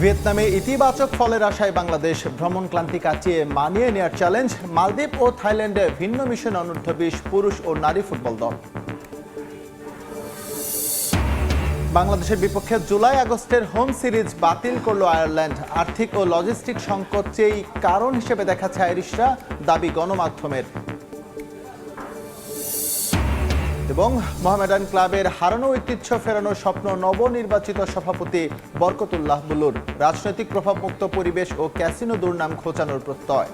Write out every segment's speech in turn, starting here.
ভিয়েতনামে ইতিবাচক ফলের আশায় বাংলাদেশ ভ্রমণ ক্লান্তি কাটিয়ে মানিয়ে নেওয়ার চ্যালেঞ্জ মালদ্বীপ ও থাইল্যান্ডে ভিন্ন মিশন অনূর্ধ্ব-20 পুরুষ ও নারী ফুটবল দল। বাংলাদেশের বিপক্ষে জুলাই আগস্টের হোম সিরিজ বাতিল করল আয়ারল্যান্ড। আর্থিক ও লজিস্টিক সংকটেই কারণ হিসেবে দেখাচ্ছে আইরিশরা, দাবি গণমাধ্যমের। এবং মোহামেডান ক্লাবের হারানো ঐতিহ্য ফেরানোর স্বপ্ন নবনির্বাচিত সভাপতি বরকতুল্লাহ বুলুর। রাজনৈতিক প্রভাবমুক্ত পরিবেশ ও ক্যাসিনো দুর্নাম ঘোচানোর প্রত্যয়।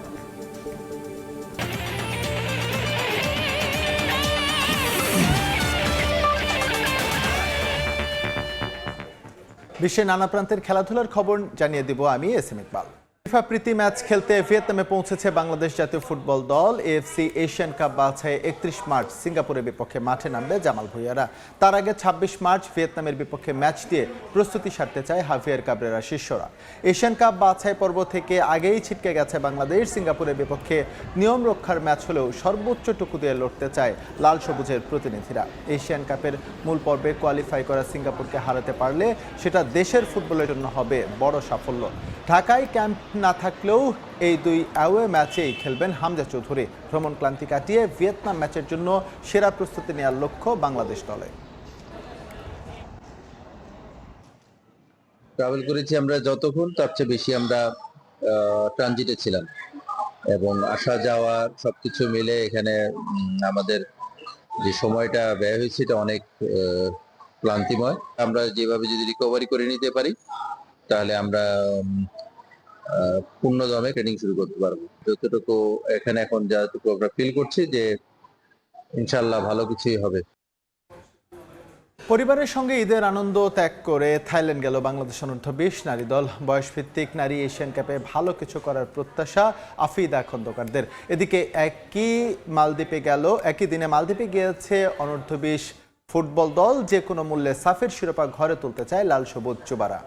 বিশ্বের নানা প্রান্তের খেলাধুলার খবর জানিয়ে দিব আমি এসএম ইকবাল। ফিফা প্রীতি ম্যাচ খেলতে ভিয়েতনামে পৌঁছেছে বাংলাদেশ জাতীয় ফুটবল দল। এএফসি এশিয়ান কাপ বাছাই 31 মার্চ সিঙ্গাপুরের বিপক্ষে মাঠে নামবে জামাল ভুঁইয়ারা। তার আগে 26 মার্চ ভিয়েতনামের বিপক্ষে ম্যাচ দিয়ে প্রস্তুতি সারতে চায় হাভিয়ার কাবরেরা শিষ্যরা। এশিয়ান কাপ বাছাই পর্ব থেকে আগেই ছিটকে গেছে বাংলাদেশ। সিঙ্গাপুরের বিপক্ষে নিয়ম রক্ষার ম্যাচ হলেও সর্বোচ্চটুকু দিয়ে লড়তে চায় লাল সবুজের প্রতিনিধিরা। এশিয়ান কাপের মূল পর্বে কোয়ালিফাই করা সিঙ্গাপুরকে হারাতে পারলে সেটা দেশের ফুটবলের জন্য হবে বড় সাফল্য। ঢাকায় ক্যাম্প না থাকলেও এই দুই অ্যাওয়ে ম্যাচেই খেলবেন হামজা চৌধুরী। ভ্রমণ ক্লান্তি কাটিয়ে ভিয়েতনাম ম্যাচের জন্য সেরা প্রস্তুতি নেওয়ার লক্ষ্য বাংলাদেশ দলে। ট্রাভেল করেছি আমরা যতক্ষণ, তার চেয়ে বেশি আমরা ট্রানজিটে ছিলাম এবং আসা যাওয়া সবকিছু মিলে এখানে আমাদের যে সময়টা ব্যয় হয়েছে এটা অনেক ক্লান্তিময়। আমরা যেভাবে যদি রিকভারি করে নিতে পারি তাহলে আমরা পূর্ণ দমে ট্রেনিং শুরু করতে পারবো। যতটুকু এখানে এখন যতটুকু আমরা ফিল করছি যে ইনশাল্লাহ ভালো কিছুই হবে। পরিবারের সঙ্গে ঈদের আনন্দ ত্যাগ করে থাইল্যান্ড গেল বাংলাদেশ অনূর্ধ্ব-20 নারী দল। বয়সভিত্তিক নারী এশিয়ান কাপে ভালো কিছু করার প্রত্যাশা আফিদা খন্দকারদের। এদিকে একই দিনে মালদ্বীপে গিয়েছে অনূর্ধ্ব-20 ফুটবল দল। যে কোনো মূল্যে সাফের শিরোপা ঘরে তুলতে চায় লাল সবুজ যুবারা।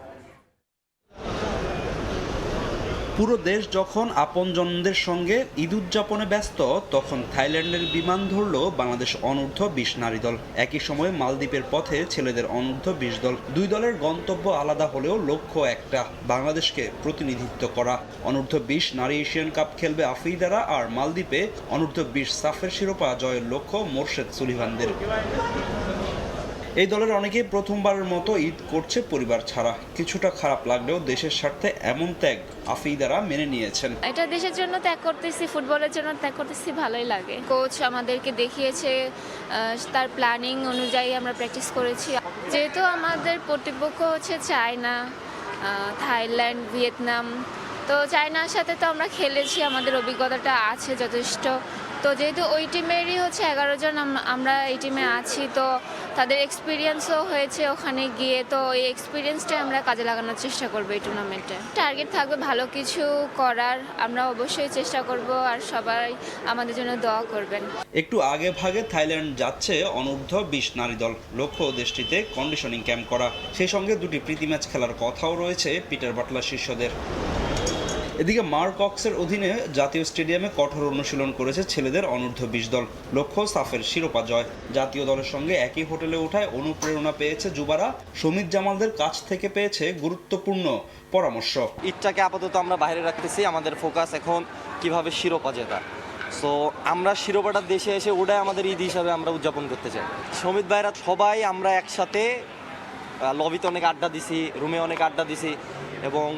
পুরো দেশ যখন আপনজনদের সঙ্গে ঈদ উদযাপনে ব্যস্ত, তখন থাইল্যান্ডের বিমান ধরল বাংলাদেশ অনূর্ধ্ব-20 নারী দল। একই সময়ে মালদ্বীপের পথে ছেলেদের অনূর্ধ্ব-20 দল। দুই দলের গন্তব্য আলাদা হলেও লক্ষ্য একটা, বাংলাদেশকে প্রতিনিধিত্ব করা। অনূর্ধ্ব-20 নারী এশিয়ান কাপ খেলবে আফিদারা, আর মালদ্বীপে অনূর্ধ্ব-20 সাফের শিরোপা জয়ের লক্ষ্য মোরশেদ সুলিভানদের। এই দলের অনেকেই প্রথমবারের মতো ঈদ করছে পরিবার ছাড়া। কিছুটা খারাপ লাগলেও দেশের স্বার্থে এমন ত্যাগ আফিদারা মেনে নিয়েছেন। এটা দেশের জন্য ত্যাগ করতেছি, ফুটবলের জন্য ত্যাগ করতেছি, ভালোই লাগে। কোচ আমাদেরকে দেখিয়েছে, তার প্ল্যানিং অনুযায়ী আমরা প্র্যাকটিস করেছি। যেহেতু আমাদের প্রতিপক্ষ হচ্ছে চায়না, থাইল্যান্ড, ভিয়েতনাম, তো চায়নার সাথে তো আমরা খেলেছি, আমাদের অভিজ্ঞতাটা আছে যথেষ্ট। তো যেহেতু ওই টিমেরই হচ্ছে 11 জন আমরা এই টিমে আছি, তো তাদের এক্সপিরিয়েন্সও হয়েছে ওখানে গিয়ে, তো এই এক্সপিরিয়েন্সটাই আমরা কাজে লাগানোর চেষ্টা করবো এই টুর্নামেন্টে। টার্গেট থাকবে ভালো কিছু করার, আমরা অবশ্যই চেষ্টা করব, আর সবাই আমাদের জন্য দোয়া করবেন। একটু আগে ভাগে থাইল্যান্ড যাচ্ছে অনূর্ধ্ব-20 নারী দল। লক্ষ্য দেশটিতে কন্ডিশনিং ক্যাম্প করা, সেই সঙ্গে দুটি প্রীতি ম্যাচ খেলার কথাও রয়েছে পিটার বাটলার শিষ্যদের। এদিকে মার্কক্সের অধীনে জাতীয় স্টেডিয়ামে কঠোর অনুশীলন করেছে ছেলেদের অনূর্ধ্ব-20 দল। লক্ষ্য সাফের শিরোপা জয়। জাতীয় দলের সঙ্গে একই হোটেলে ওঠায় অনুপ্রেরণা পেয়েছে যুবারা। সমিত জামালদের কাছ থেকে পেয়েছে গুরুত্বপূর্ণ পরামর্শ। ঈদটাকে আপাতত আমরা বাইরে রাখতেছি, আমাদের ফোকাস এখন কিভাবে শিরোপা জেতা। সো আমরা শিরোপাটা দেশে এসে ওটাই আমাদের ঈদ হিসাবে আমরা উদযাপন করতে চাই। সমিত ভাইরা সবাই আমরা একসাথে লবিতে অনেক আড্ডা দিছি, রুমে অনেক আড্ডা দিছি, এবং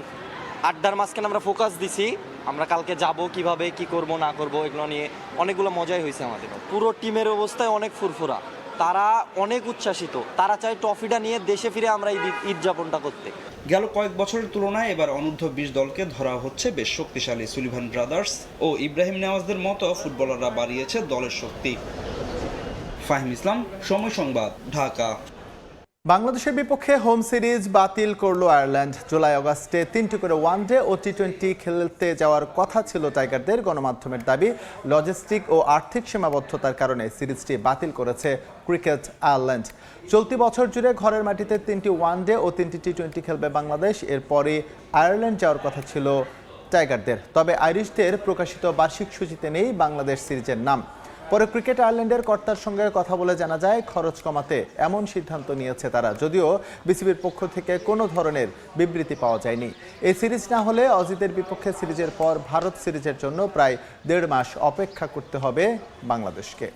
আড্ডার মাঝখানে আমরা ফোকাস দিছি আমরা কালকে যাব কিভাবে, কি করব না করব, এগুলো নিয়ে অনেকগুলো মজাই হয়েছে আমাদের। পুরো টিমের অবস্থায় অনেক ফুরফুরা, তারা অনেক উচ্ছ্বাসিত, তারা চায় ট্রফিটা নিয়ে দেশে ফিরে আমরা ঈদ যাপনটা করতে। গেল কয়েক বছরের তুলনায় এবার অনূর্ধ্ব-20 দলকে ধরা হচ্ছে বেশ শক্তিশালী। সুলিভান ব্রাদার্স ও ইব্রাহিম নেওয়াজদের মতো ফুটবলাররা বাড়িয়েছে দলের শক্তি। ফাহিম ইসলাম, সময় সংবাদ, ঢাকা। বাংলাদেশের বিপক্ষে হোম সিরিজ বাতিল করল আয়ারল্যান্ড। জুলাই আগস্টে 3টি করে ওয়ানডে ও টি20 খেলতে যাওয়ার কথা ছিল টাইগারদের। গণমাধ্যমের দাবি, লজিস্টিক ও আর্থিক সীমাবদ্ধতার কারণে সিরিজটি বাতিল করেছে ক্রিকেট আয়ারল্যান্ড। চলতি বছর জুড়ে ঘরের মাটিতে 3টি ওয়ানডে ও 3টি টি20 খেলবে বাংলাদেশ। এরপরে আয়ারল্যান্ড যাওয়ার কথা ছিল টাইগারদের। তবে আইরিশদের প্রকাশিত বার্ষিক সূচিতে নেই বাংলাদেশ সিরিজের নাম। পরে ক্রিকেট আয়ারল্যান্ডের কর্তার সঙ্গে কথা বলে জানা যায় খরচ কমাতে এমন সিদ্ধান্ত নিয়েছে তারা, যদিও বিসিবির পক্ষ থেকে কোনো ধরনের বিবৃতি পাওয়া যায়নি। এই সিরিজ না হলে অজিতের বিপক্ষে সিরিজের পর ভারত সিরিজের জন্য প্রায় 1.5 মাস অপেক্ষা করতে হবে বাংলাদেশকে।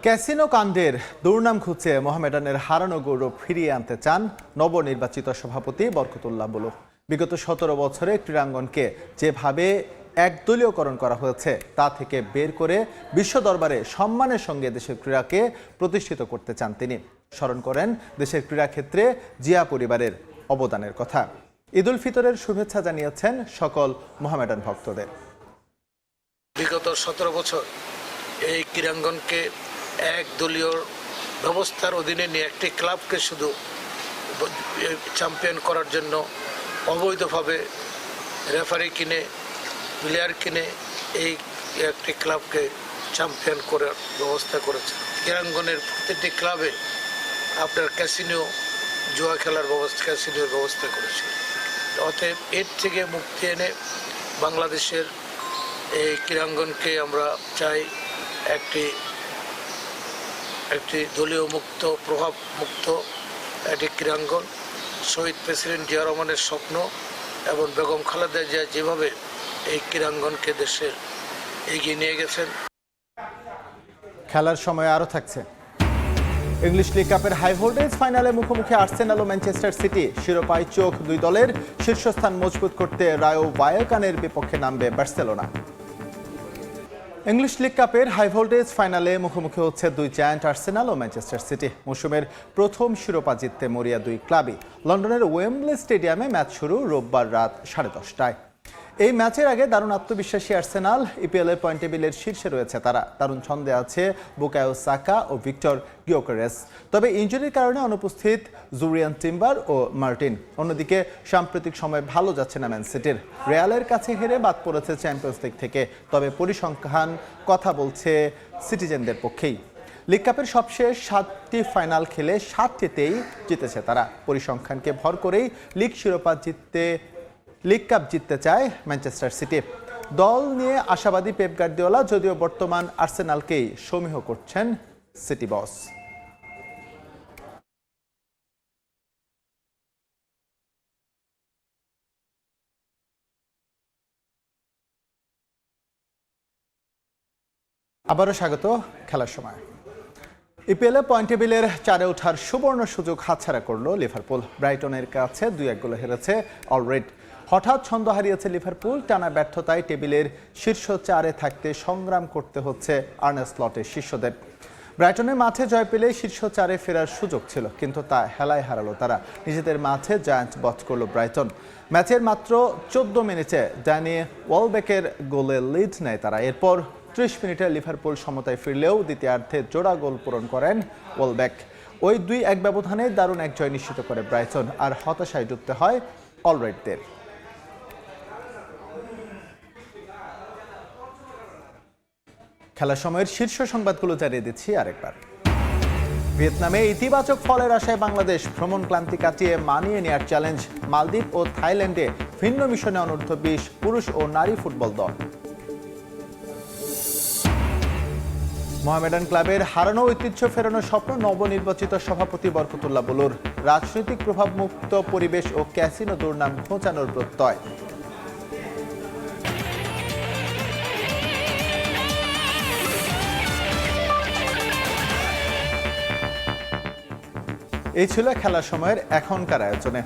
ক্যাসিনো কাণ্ডের দুর্নাম খুঁজে মোহামেডানের হারানো গৌরব ফিরিয়ে আনতে চান নবনির্বাচিত সভাপতি বরকতুল্লাহ বুলু। বিগত 17 বছরে ক্রীড়াঙ্গনকে যেভাবে একদলীয়করণ করা হয়েছে তা থেকে বের করে বিশ্ব দরবারে সম্মানের সঙ্গে দেশের ক্রীড়াকে প্রতিষ্ঠিত করতে চান তিনি। স্মরণ করেন দেশের ক্রীড়াক্ষেত্রে জিয়া পরিবারের অবদানের কথা। ঈদুল ফিতরের শুভেচ্ছা জানিয়েছেন সকল মোহামেডান ভক্তদের। বিগত 17 বছর এই ক্রীড়াঙ্গনকে এক দলীয় ব্যবস্থার অধীনে নিয়ে একটি ক্লাবকে শুধু চ্যাম্পিয়ন করার জন্য অবৈধভাবে রেফারি কিনে প্লেয়ার কিনে এই একটি ক্লাবকে চ্যাম্পিয়ন করার ব্যবস্থা করেছে। ক্রীড়াঙ্গনের প্রতিটি ক্লাবে আপনার ক্যাসিনো, জুয়া খেলার ব্যবস্থা, ক্যাসিনোর ব্যবস্থা করেছে। অতএব এর থেকে মুক্তি এনে বাংলাদেশের এই ক্রীড়াঙ্গনকে আমরা চাই একটি দলীয় মুক্ত, প্রভাব মুক্ত একটি ক্রীড়াঙ্গন। শহীদ প্রেসিডেন্ট জিয়া রহমানের স্বপ্ন এবং বেগম খালেদা জিয়া যেভাবে এই ক্রীড়াঙ্গনকে দেশের এগিয়ে নিয়ে গেছেন। খেলার সময় আরও থাকছে। ইংলিশ লিগ কাপের হাই ভোল্টেজ ফাইনালে মুখোমুখি আর্সেনাল ও ম্যানচেস্টার সিটি। শিরোপায় চোখ দুই দলের। শীর্ষস্থান মজবুত করতে রায়ো ভায়েকানের বিপক্ষে নামবে বার্সেলোনা। ইংলিশ লিগ কাপের হাই ভোল্টেজ ফাইনালে মুখোমুখি হচ্ছে দুই জায়ান্ট আর্সেনাল ও ম্যানচেস্টার সিটি। মৌসুমের প্রথম শিরোপা জিততে মরিয়া দুই ক্লাবই। লন্ডনের ওয়েম্বলে স্টেডিয়ামে ম্যাচ শুরু রোববার রাত 10:30টায়। এই ম্যাচের আগে দারুণ আত্মবিশ্বাসী আর্সেনাল ইপিএল এর পয়েন্ট টেবিলের শীর্ষে রয়েছে তারা। দারুণ ছন্দে আছে বুকায়ো সাকা ও ভিক্টর গিয়োকেরেস। তবে ইনজুরির কারণে অনুপস্থিত জুরিয়ান টিম্বার ও মার্টিন। অন্যদিকে সাম্প্রতিক সময় ভালো যাচ্ছে না ম্যান সিটির। রিয়ালের কাছে হেরে বাদ পড়েছে চ্যাম্পিয়ন্স লিগ থেকে। তবে পরিসংখ্যান কথা বলছে সিটিজেনদের পক্ষেই। লিগ কাপের সবশেষ 7টি ফাইনাল খেলে 7টিতেই জিতেছে তারা। পরিসংখ্যানকে ভর করেই লিগ কাপ জিততে চায় ম্যানচেস্টার সিটি। দল নিয়ে আশাবাদী পেপ গার্দিওলা, যদিও বর্তমান আর্সেনালকেই সমীহ করছেন সিটি বস। আবারও স্বাগত খেলার সময়। ইপিএলে পয়েন্ট টেবিলের 4-এ ওঠার সুবর্ণ সুযোগ হাতছাড়া করল লিভারপুল। ব্রাইটনের কাছে 2-1 গোলে হেরেছে অলরেড। হঠাৎ ছন্দ হারিয়েছে লিভারপুল। টানা ব্যর্থতায় টেবিলের শীর্ষ 4-এ থাকতে সংগ্রাম করতে হচ্ছে আর্নে স্লটের শিষ্যদের। ব্রাইটনের মাঠে জয় পেলে শীর্ষ 4-এ ফেরার সুযোগ ছিল, কিন্তু তা হেলায় হারালো তারা। নিজেদের মাঠে জায়ান্ট বধ করল ব্রাইটন। ম্যাচের মাত্র 14 মিনিটে ড্যানি ওয়েলবেকের গোলে লিড নেয় তারা। এরপর 30 মিনিটে লিভারপুল সমতায় ফিরলেও দ্বিতীয়ার্ধে জোড়া গোল পূরণ করেন ওয়েলবেক। ওই 2-1 ব্যবধানে দারুণ এক জয় নিশ্চিত করে ব্রাইটন। আর হতাশায় ডুবতে হয় অলরেডদের। খেলার সময়ের শীর্ষ সংবাদগুলো জানিয়ে দিচ্ছি আরেকবার। ভিয়েতনামে ইতিবাচক ফলের আশায় বাংলাদেশ। ভ্রমণ ক্লান্তি কাটিয়ে মানিয়ে নেওয়ার চ্যালেঞ্জ। মালদ্বীপ ও থাইল্যান্ডে ভিন্ন মিশনে অনূর্ধ্ব-20 পুরুষ ও নারী ফুটবল দল। মোহামেডান ক্লাবের হারানো ঐতিহ্য ফেরানোর স্বপ্ন নবনির্বাচিত সভাপতি বরকতুল্লাহ বুলুর। রাজনৈতিক প্রভাবমুক্ত পরিবেশ ও ক্যাসিনো দুর্নাম ঘোচানোর প্রত্যয়। এই ছিল খেলার সময়ের এখনকার আয়োজনে।